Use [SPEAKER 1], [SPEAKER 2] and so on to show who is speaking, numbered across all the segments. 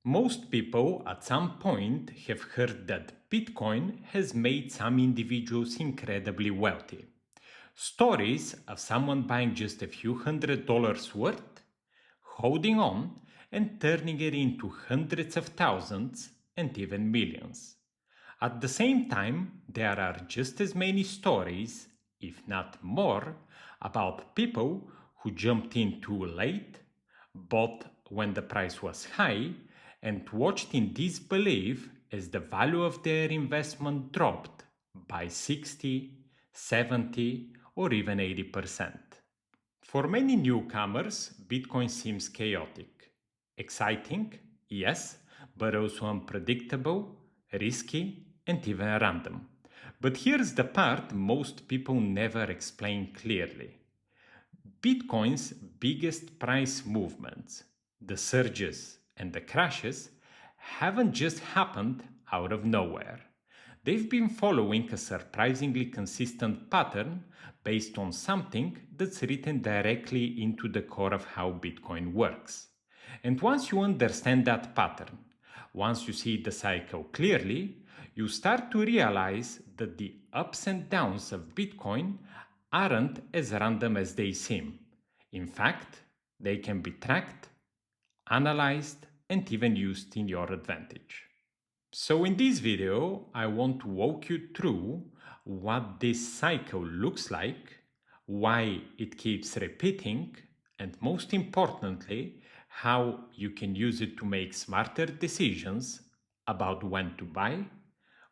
[SPEAKER 1] Most people at some point have heard that Bitcoin has made some individuals incredibly wealthy. Stories of someone buying just a few $100s worth, holding on, and turning it into hundreds of thousands and even millions. At the same time, there are just as many stories, if not more, about people who jumped in too late, bought when the price was high, and watched in disbelief as the value of their investment dropped by 60, 70, or even 80%. For many newcomers, Bitcoin seems chaotic. Exciting, yes, but also unpredictable, risky, and even random. But here's the part most people never explain clearly. Bitcoin's biggest price movements, the surges and the crashes, haven't just happened out of nowhere. They've been following a surprisingly consistent pattern based on something that's written directly into the core of how Bitcoin works. And once you understand that pattern, once you see the cycle clearly, you start to realize that the ups and downs of Bitcoin aren't as random as they seem. In fact, they can be tracked, analyzed, and even used in your advantage. So in this video, I want to walk you through what this cycle looks like, why it keeps repeating, and most importantly, how you can use it to make smarter decisions about when to buy,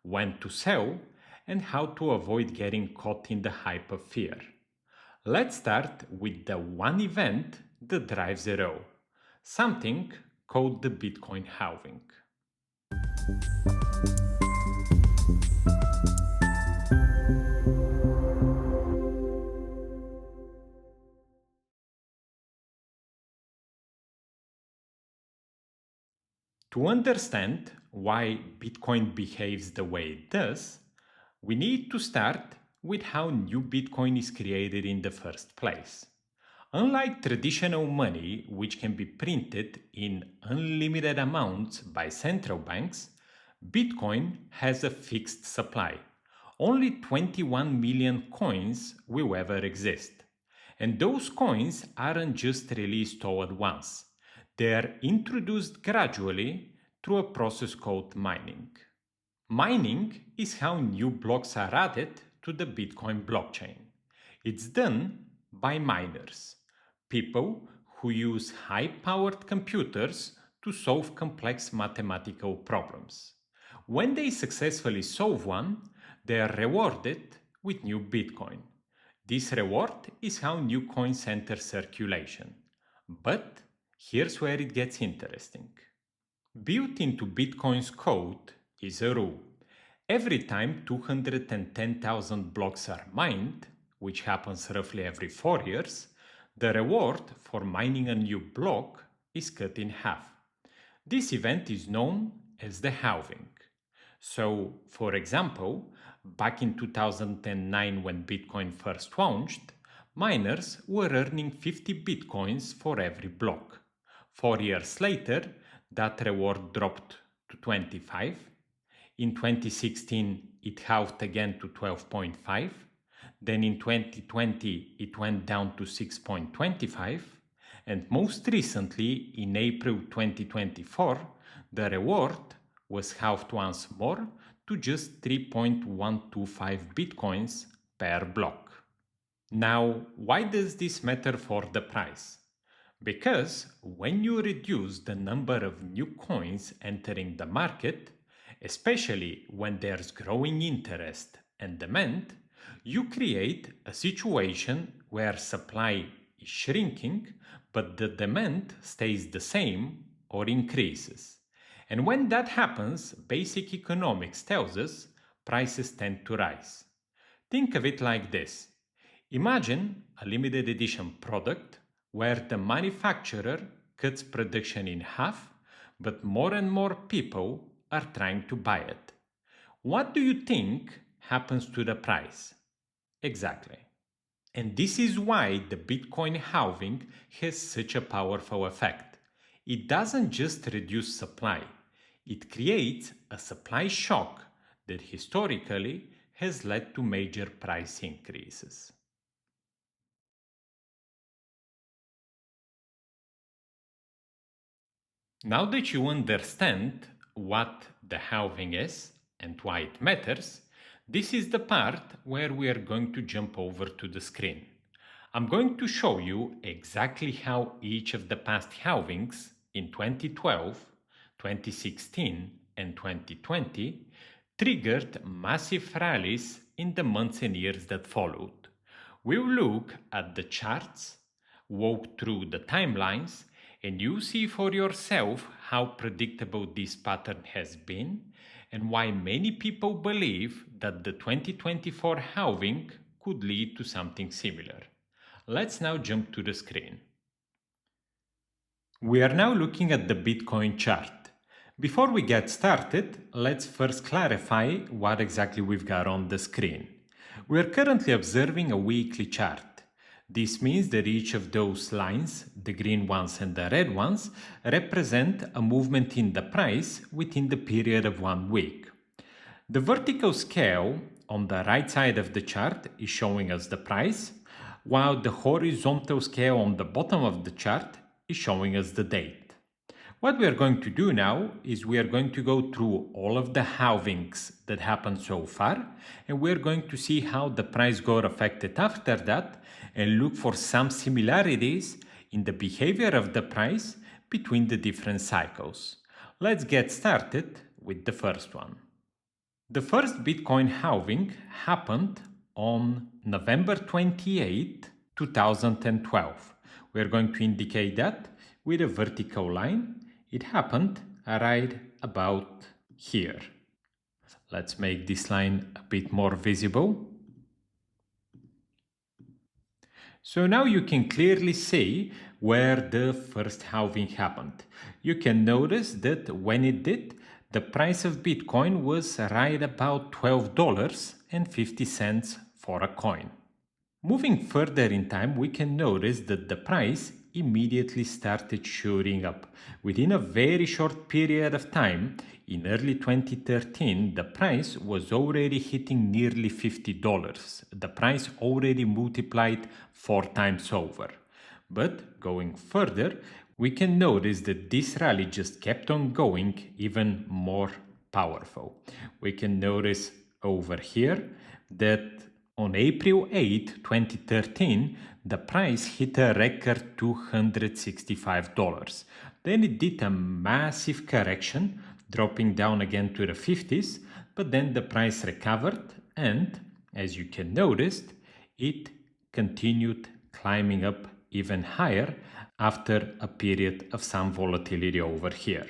[SPEAKER 1] when to sell, and how to avoid getting caught in the hype of fear. Let's start with the one event that drives it all, something called the Bitcoin halving. To understand why Bitcoin behaves the way it does, we need to start with how new Bitcoin is created in the first place. Unlike traditional money, which can be printed in unlimited amounts by central banks, Bitcoin has a fixed supply. Only 21 million coins will ever exist. And those coins aren't just released all at once. They are introduced gradually through a process called mining. Mining is how new blocks are added to the Bitcoin blockchain. It's done by miners, people who use high powered computers to solve complex mathematical problems. When they successfully solve one, they are rewarded with new Bitcoin. This reward is how new coins enter circulation. But here's where it gets interesting. Built into Bitcoin's code is a rule. Every time 210,000 blocks are mined, which happens roughly every 4 years, the reward for mining a new block is cut in half. This event is known as the halving. So, for example, back in 2009 when Bitcoin first launched, miners were earning 50 Bitcoins for every block. 4 years later, that reward dropped to 25. In 2016, it halved again to 12.5. Then in 2020, it went down to 6.25. And most recently, in April 2024, the reward was halved once more to just 3.125 Bitcoins per block. Now, why does this matter for the price? Because when you reduce the number of new coins entering the market, especially when there's growing interest and demand, you create a situation where supply is shrinking, but the demand stays the same or increases. And when that happens, basic economics tells us prices tend to rise. Think of it like this. Imagine a limited edition product where the manufacturer cuts production in half, but more and more people are trying to buy it. What do you think happens to the price? Exactly. And this is why the Bitcoin halving has such a powerful effect. It doesn't just reduce supply, it creates a supply shock that historically has led to major price increases. Now that you understand what the halving is and why it matters, this is the part where we are going to jump over to the screen. I'm going to show you exactly how each of the past halvings in 2012, 2016, and 2020 triggered massive rallies in the months and years that followed. We'll look at the charts, walk through the timelines, and you see for yourself how predictable this pattern has been and why many people believe that the 2024 halving could lead to something similar. Let's now jump to the screen. We are now looking at the Bitcoin chart. Before we get started, let's first clarify what exactly we've got on the screen. We are currently observing a weekly chart. This means that each of those lines, the green ones and the red ones, represent a movement in the price within the period of 1 week. The vertical scale on the right side of the chart is showing us the price, while the horizontal scale on the bottom of the chart is showing us the date. What we are going to do now is we are going to go through all of the halvings that happened so far, and we are going to see how the price got affected after that and look for some similarities in the behavior of the price between the different cycles. Let's get started with the first one. The first Bitcoin halving happened on November 28, 2012. We are going to indicate that with a vertical line. It happened right about here. Let's make this line a bit more visible. So now you can clearly see where the first halving happened. You can notice that when it did, the price of Bitcoin was right about $12.50 for a coin. Moving further in time, we can notice that the price immediately started shooting up. Within a very short period of time, in early 2013, the price was already hitting nearly $50. The price already multiplied 4 times over. But going further, we can notice that this rally just kept on going even more powerful. We can notice over here that on April 8, 2013, the price hit a record $265. Then it did a massive correction, dropping down again to the 50s, but then the price recovered and, as you can notice, it continued climbing up even higher after a period of some volatility over here.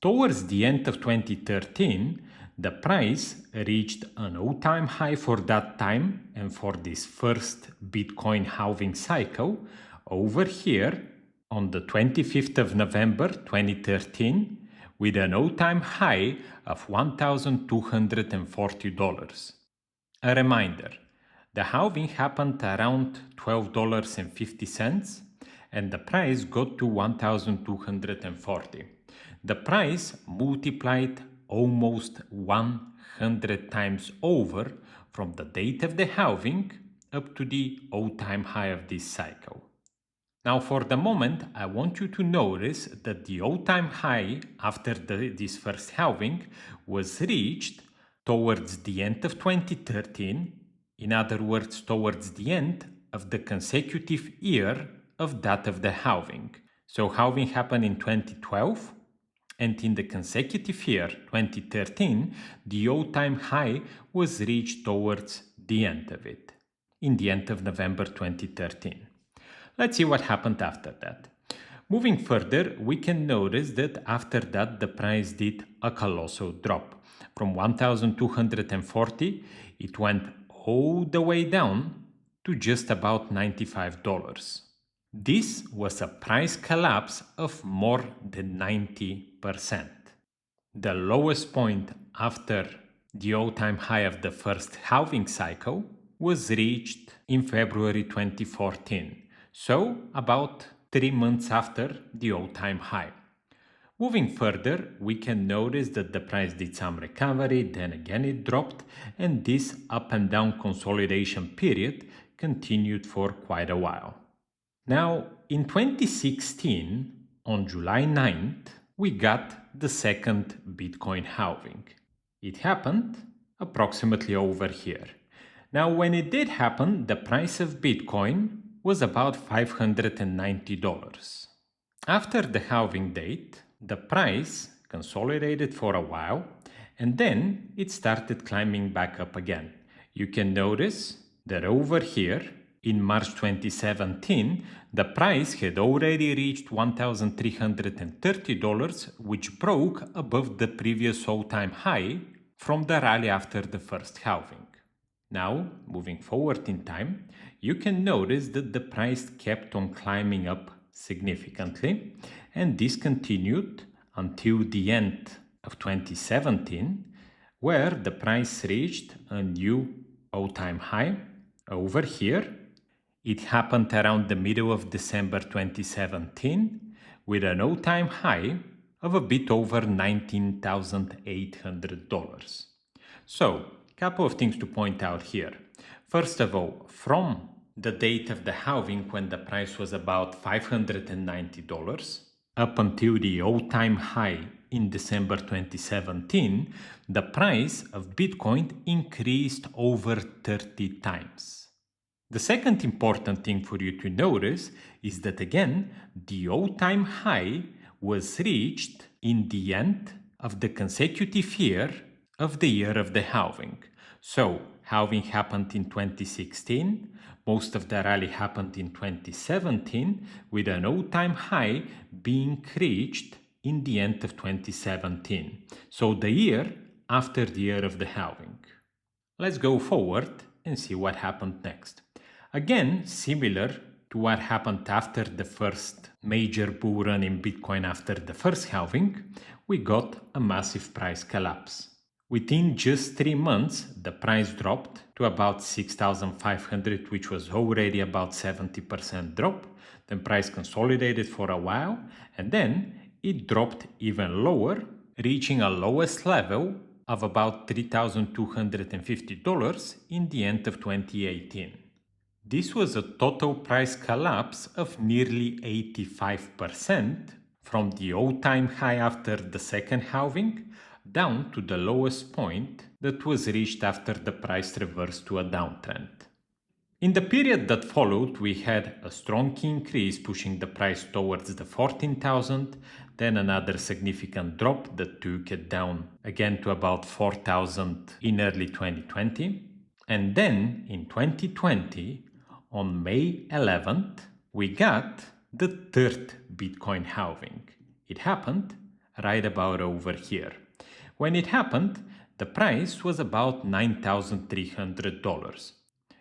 [SPEAKER 1] Towards the end of 2013, the price reached an all-time high for that time and for this first Bitcoin halving cycle over here on the 25th of November 2013 with an all-time high of $1,240. A reminder, the halving happened around $12.50 and the price got to $1,240. The price multiplied almost 100 times over from the date of the halving up to the all-time high of this cycle. Now for the moment, I want you to notice that the all-time high after this first halving was reached towards the end of 2013, in other words, towards the end of the consecutive year of that of the halving. So halving happened in 2012, and in the consecutive year, 2013, the all-time high was reached towards the end of it, in the end of November 2013. Let's see what happened after that. Moving further, we can notice that after that the price did a colossal drop. From 1,240, it went all the way down to just about $95. This was a price collapse of more than 90%. The lowest point after the all-time high of the first halving cycle was reached in February 2014, so about 3 months after the all-time high. Moving further, we can notice that the price did some recovery, then again it dropped, and this up and down consolidation period continued for quite a while. Now, in 2016, on July 9th, we got the second Bitcoin halving. It happened approximately over here. Now, when it did happen, the price of Bitcoin was about $590. After the halving date, the price consolidated for a while and then it started climbing back up again. You can notice that over here in March 2017, the price had already reached $1,330, which broke above the previous all-time high from the rally after the first halving. Now, moving forward in time, you can notice that the price kept on climbing up significantly, and this continued until the end of 2017, where the price reached a new all-time high over here. It happened around the middle of December 2017 with an all-time high of a bit over $19,800. So, couple of things to point out here. First of all, from the date of the halving when the price was about $590 up until the all-time high in December 2017, the price of Bitcoin increased over 30 times. The second important thing for you to notice is that again, the all-time high was reached in the end of the consecutive year of the year of the halving. So, halving happened in 2016, most of the rally happened in 2017, with an all-time high being reached in the end of 2017. So, the year after the year of the halving. Let's go forward and see what happened next. Again, similar to what happened after the first major bull run in Bitcoin after the first halving, we got a massive price collapse. Within just 3 months, the price dropped to about 6,500, which was already about 70% drop. Then price consolidated for a while, and then it dropped even lower, reaching a lowest level of about $3,250 in the end of 2018. This was a total price collapse of nearly 85% from the all-time high after the second halving down to the lowest point that was reached after the price reversed to a downtrend. In the period that followed, we had a strong increase pushing the price towards the 14,000, then another significant drop that took it down again to about 4,000 in early 2020. And then in 2020, on May 11th, we got the third Bitcoin halving. It happened right about over here. When it happened, the price was about $9,300.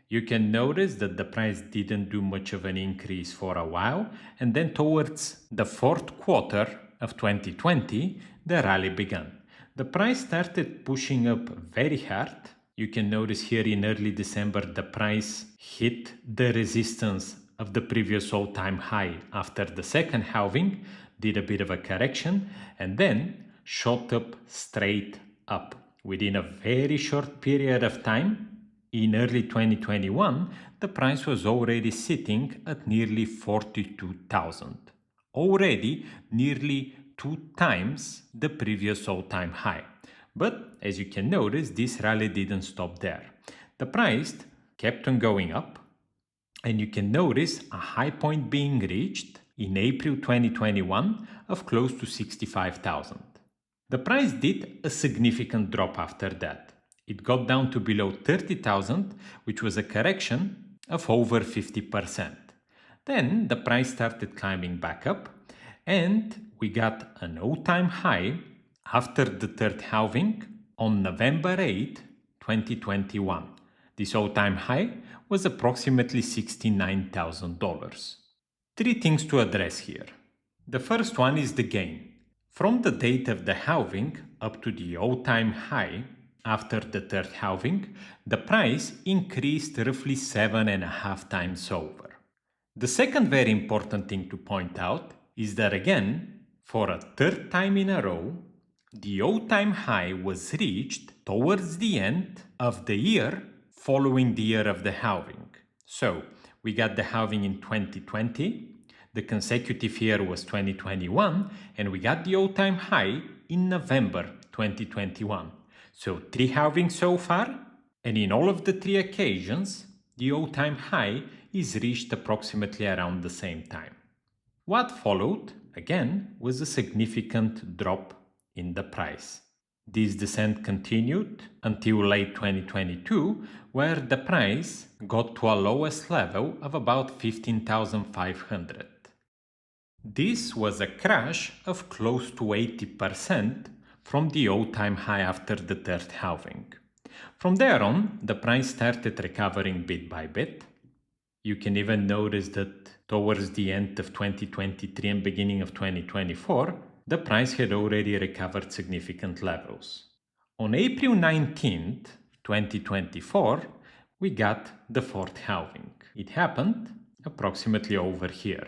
[SPEAKER 1] You can notice that the price didn't do much of an increase for a while, and then towards the fourth quarter of 2020, the rally began. The price started pushing up very hard. You can notice here in early December the price hit the resistance of the previous all-time high after the second halving, did a bit of a correction, and then shot up straight up. Within a very short period of time, in early 2021, the price was already sitting at nearly 42,000. Already nearly 2 times the previous all-time high. But as you can notice, this rally didn't stop there. The price kept on going up, and you can notice a high point being reached in April 2021 of close to 65,000. The price did a significant drop after that. It got down to below 30,000, which was a correction of over 50%. Then the price started climbing back up, and we got an all-time high after the third halving on November 8, 2021. This all-time high was approximately $69,000. 3 things to address here. The first one is the gain. From the date of the halving up to the all-time high after the third halving, the price increased roughly 7.5 times over. The second very important thing to point out is that again, for a third time in a row, the all-time high was reached towards the end of the year following the year of the halving. So we got the halving in 2020, the consecutive year was 2021, and we got the all-time high in November 2021. So 3 halvings so far, and in all of the 3 occasions, the all-time high is reached approximately around the same time. What followed, again, was a significant drop in the price. This descent continued until late 2022, where the price got to a lowest level of about 15,500. This was a crash of close to 80% from the all-time high after the third halving. From there on, the price started recovering bit by bit. You can even notice that towards the end of 2023 and beginning of 2024, the price had already recovered significant levels. On April 19th, 2024, we got the fourth halving. It happened approximately over here.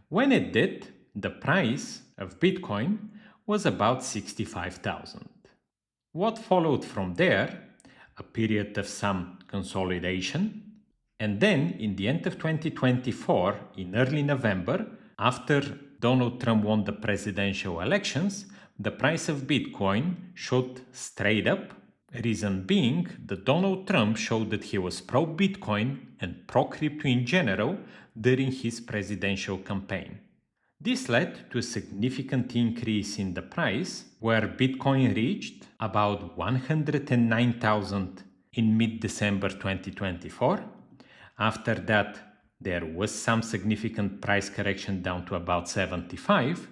[SPEAKER 1] When it did, the price of Bitcoin was about 65,000. What followed from there? A period of some consolidation. And then, in the end of 2024, in early November, after Donald Trump won the presidential elections, the price of Bitcoin shot straight up. Reason being that Donald Trump showed that he was pro-Bitcoin and pro-crypto in general during his presidential campaign. This led to a significant increase in the price, where Bitcoin reached about 109,000 in mid-December 2024. After that, there was some significant price correction down to about 75,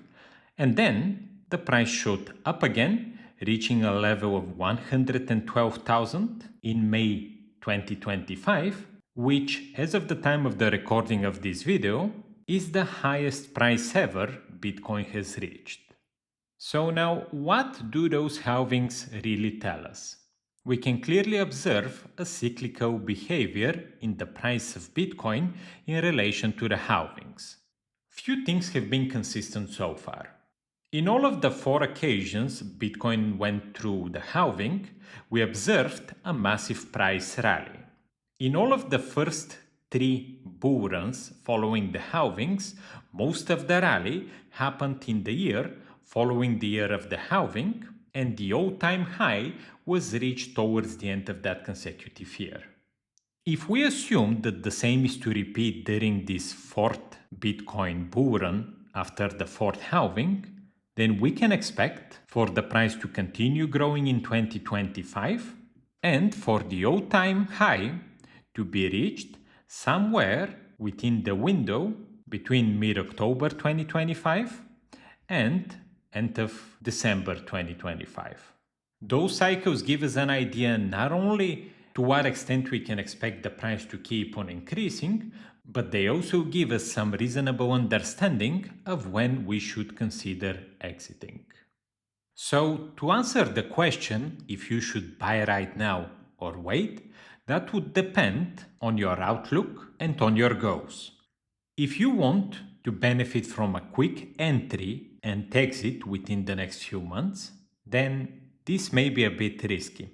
[SPEAKER 1] and then the price shot up again, reaching a level of 112,000 in May 2025, which, as of the time of the recording of this video, is the highest price ever Bitcoin has reached. So now, what do those halvings really tell us? We can clearly observe a cyclical behavior in the price of Bitcoin in relation to the halvings. Few things have been consistent so far. In all of the 4 occasions Bitcoin went through the halving, we observed a massive price rally. In all of the first 3 bull runs following the halvings, most of the rally happened in the year following the year of the halving, and the all-time high was reached towards the end of that consecutive year. If we assume that the same is to repeat during this 4th Bitcoin bull run after the 4th halving, then we can expect for the price to continue growing in 2025 and for the all-time high to be reached somewhere within the window between mid-October 2025 and end of December 2025. Those cycles give us an idea not only to what extent we can expect the price to keep on increasing, but they also give us some reasonable understanding of when we should consider exiting. So, to answer the question if you should buy right now or wait, that would depend on your outlook and on your goals. If you want to benefit from a quick entry and exit within the next few months, then this may be a bit risky.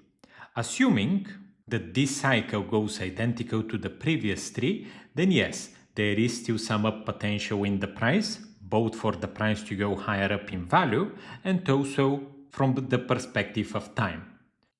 [SPEAKER 1] Assuming that this cycle goes identical to the previous 3, then yes, there is still some up potential in the price, both for the price to go higher up in value and also from the perspective of time.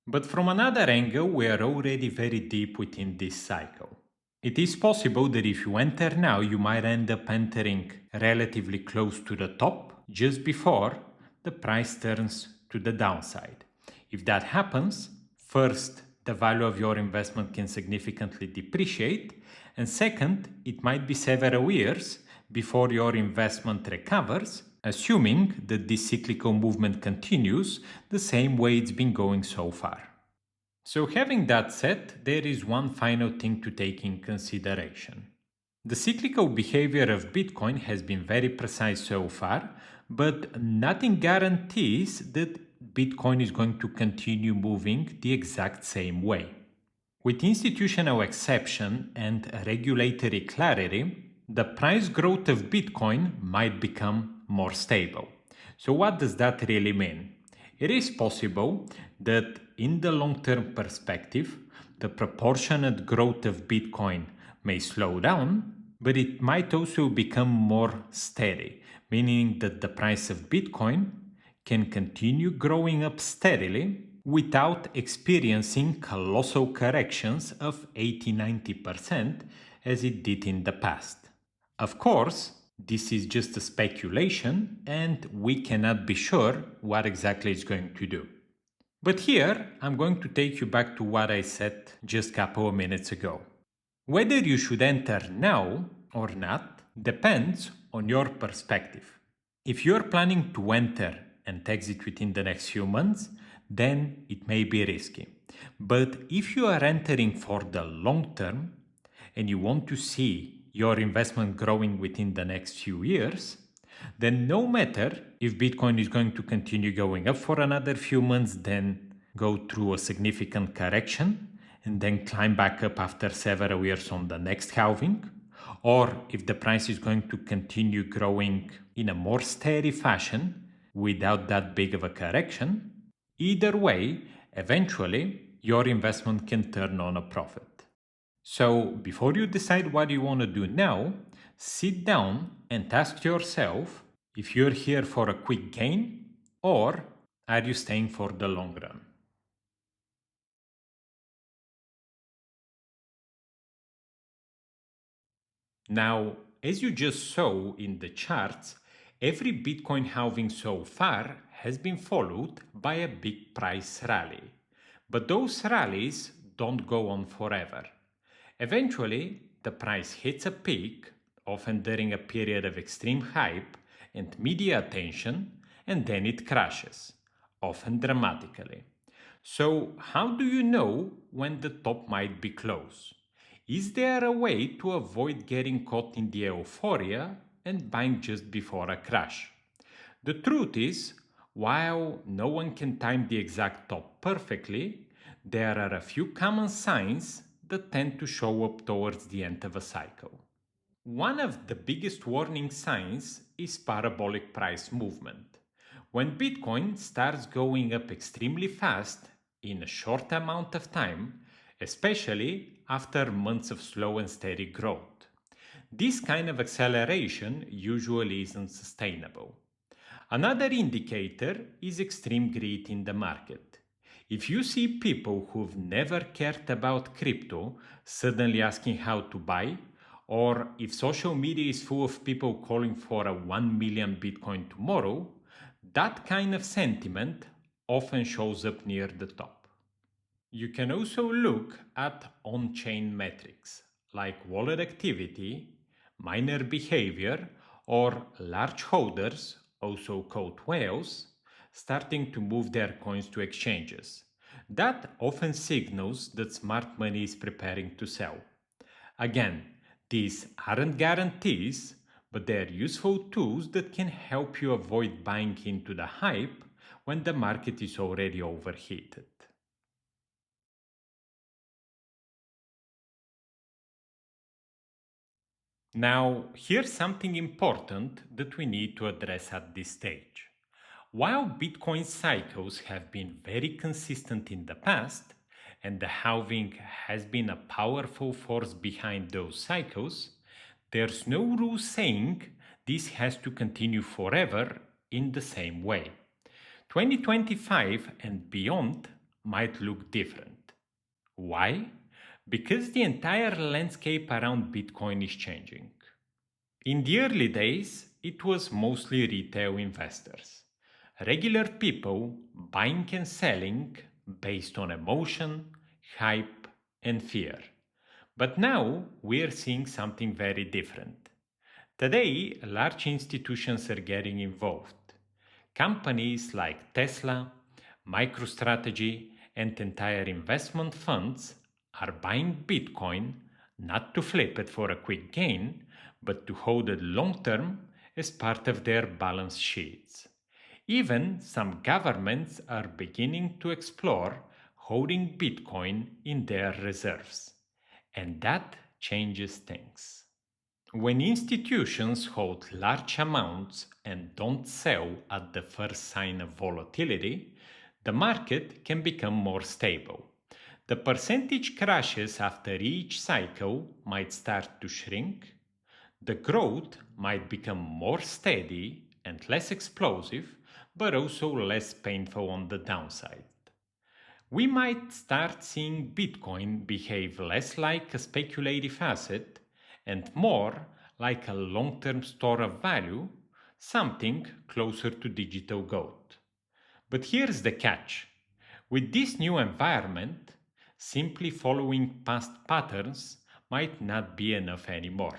[SPEAKER 1] But from another angle, we are already very deep within this cycle. It is possible that if you enter now, you might end up entering relatively close to the top just before the price turns to the downside. If that happens, first, the value of your investment can significantly depreciate, and second, it might be several years before your investment recovers, assuming that this cyclical movement continues the same way it's been going so far. So having that said, there is one final thing to take in consideration. The cyclical behavior of Bitcoin has been very precise so far, but nothing guarantees that Bitcoin is going to continue moving the exact same way. With institutional exception and regulatory clarity, the price growth of Bitcoin might become more stable. So, what does that really mean? It is possible that in the long term perspective, the proportionate growth of Bitcoin may slow down, but it might also become more steady, meaning that the price of Bitcoin can continue growing up steadily without experiencing colossal corrections of 80-90% as it did in the past. Of course, this is just a speculation and we cannot be sure what exactly it's going to do. But here, I'm going to take you back to what I said just a couple of minutes ago. Whether you should enter now or not depends on your perspective. If you're planning to enter and exit within the next few months, then it may be risky. But if you are entering for the long term and you want to see your investment growing within the next few years, then no matter if Bitcoin is going to continue going up for another few months, then go through a significant correction, and then climb back up after several years on the next halving, or if the price is going to continue growing in a more steady fashion without that big of a correction, either way, eventually your investment can turn on a profit. So, before you decide what you want to do now, sit down and ask yourself if you're here for a quick gain or are you staying for the long run. Now, as you just saw in the charts, every Bitcoin halving so far has been followed by a big price rally. But those rallies don't go on forever. Eventually, the price hits a peak, often during a period of extreme hype and media attention, and then it crashes, often dramatically. So, how do you know when the top might be close? Is there a way to avoid getting caught in the euphoria and buying just before a crash? The truth is, while no one can time the exact top perfectly, there are a few common signs that tend to show up towards the end of a cycle. One of the biggest warning signs is parabolic price movement. When Bitcoin starts going up extremely fast in a short amount of time, especially after months of slow and steady growth. This kind of acceleration usually isn't sustainable. Another indicator is extreme greed in the market. If you see people who've never cared about crypto suddenly asking how to buy, or if social media is full of people calling for a 1 million Bitcoin tomorrow, that kind of sentiment often shows up near the top. You can also look at on chain metrics like wallet activity, miner behavior, or large holders, also called whales, starting to move their coins to exchanges. That often signals that smart money is preparing to sell. Again, these aren't guarantees, but they're useful tools that can help you avoid buying into the hype when the market is already overheated. Now, here's something important that we need to address at this stage. While Bitcoin cycles have been very consistent in the past, and the halving has been a powerful force behind those cycles, there's no rule saying this has to continue forever in the same way. 2025 and beyond might look different. Why? Because the entire landscape around Bitcoin is changing. In the early days, it was mostly retail investors, regular people buying and selling based on emotion, hype, and fear. But now we're seeing something very different. Today, large institutions are getting involved. Companies like Tesla, MicroStrategy, and entire investment funds are buying Bitcoin not to flip it for a quick gain, but to hold it long term as part of their balance sheets. Even some governments are beginning to explore holding Bitcoin in their reserves. And that changes things. When institutions hold large amounts and don't sell at the first sign of volatility, the market can become more stable. The percentage crashes after each cycle might start to shrink. The growth might become more steady and less explosive, but also less painful on the downside. We might start seeing Bitcoin behave less like a speculative asset and more like a long term store of value, something closer to digital gold. But here's the catch: with this new environment, simply following past patterns might not be enough anymore.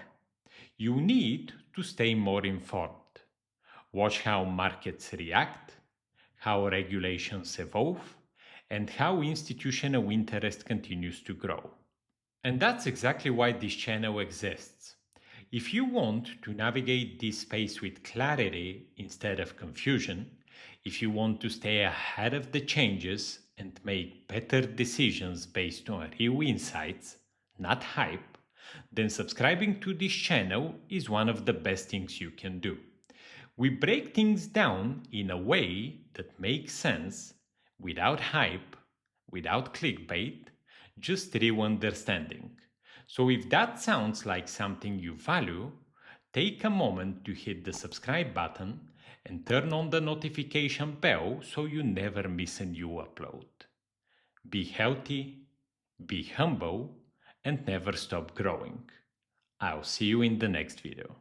[SPEAKER 1] You need to stay more informed. Watch how markets react, how regulations evolve, and how institutional interest continues to grow. And that's exactly why this channel exists. If you want to navigate this space with clarity instead of confusion, if you want to stay ahead of the changes and make better decisions based on real insights, not hype, then subscribing to this channel is one of the best things you can do. We break things down in a way that makes sense, without hype, without clickbait, just real understanding. So if that sounds like something you value, take a moment to hit the subscribe button and turn on the notification bell so you never miss a new upload. Be healthy, be humble, and never stop growing. I'll see you in the next video.